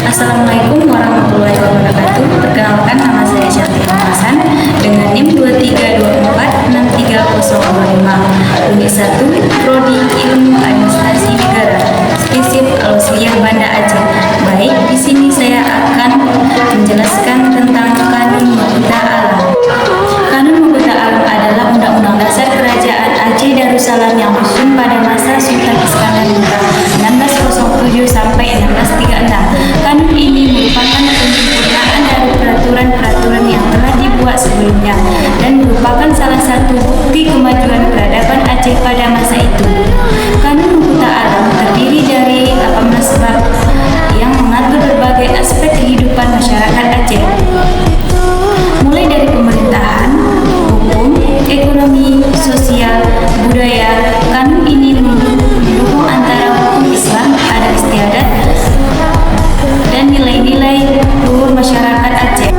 Assalamualaikum warahmatullahi wabarakatuh. Perkenalkan, nama saya Syafri Hasan dengan NIM 23246305. Unit 1, Prodi Ilmu Administrasi Negara, Spesif Al-Wasliyah Banda Aceh. Baik, di sini saya akan menjelaskan tentang Kanun Mahkota Alam. Kanun Mahkota Alam adalah Undang-Undang Dasar Kerajaan Aceh Darussalam yang disusun pada masa Sultan Iskandar Muda 1607 sampai 1636. Kanun ini merupakan penyempurnaan dari peraturan-peraturan yang telah dibuat sebelumnya dan merupakan salah satu bukti kemajuan peradaban Aceh pada masa itu. Kanun Mahkota Alam terdiri dari 18 bab yang mengatur berbagai aspek kehidupan masyarakat Aceh, mulai dari pemerintahan, hukum, ekonomi, sosial, budaya. Kanun ini mendukung antara hukum Islam, adat istiadat, dan nilai-nilai luhur masyarakat Aceh.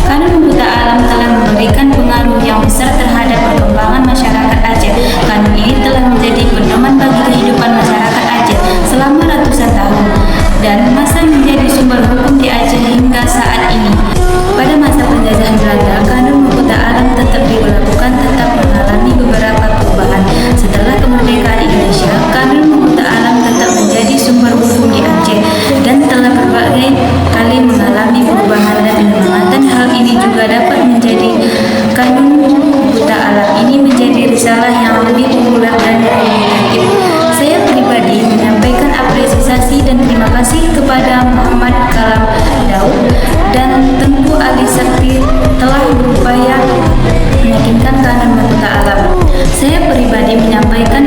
Kanun Mahkota Alam telah memberikan pengaruh yang besar terhadap perkembangan masyarakat Aceh. Kanun ini telah menjadi pedoman bagi kehidupan masyarakat Aceh selama ratusan tahun dan masih menjadi sumber hukum di Aceh hingga saat ini. Pada masa penjajahan Belanda, Kanun Mahkota Alam tetap diberlakukan, tetap mengalami beberapa perubahan. Setelah kemerdekaan Indonesia, Kanun Mahkota Alam tetap menjadi sumber hukum di Aceh dan telah berbagai kali mengalami perubahan dan pengembangan. Hal ini juga dapat menjadi Kanun Mahkota Alam ini menjadi risalah yang lebih populer dan komunikatif. Saya pribadi menyampaikan apresiasi dan terima kasih kepada Muhammad Kalam Daud dan Tengku Ali Sakti telah berupaya meyakinkan Kanun Mahkota Alam. Saya pribadi menyampaikan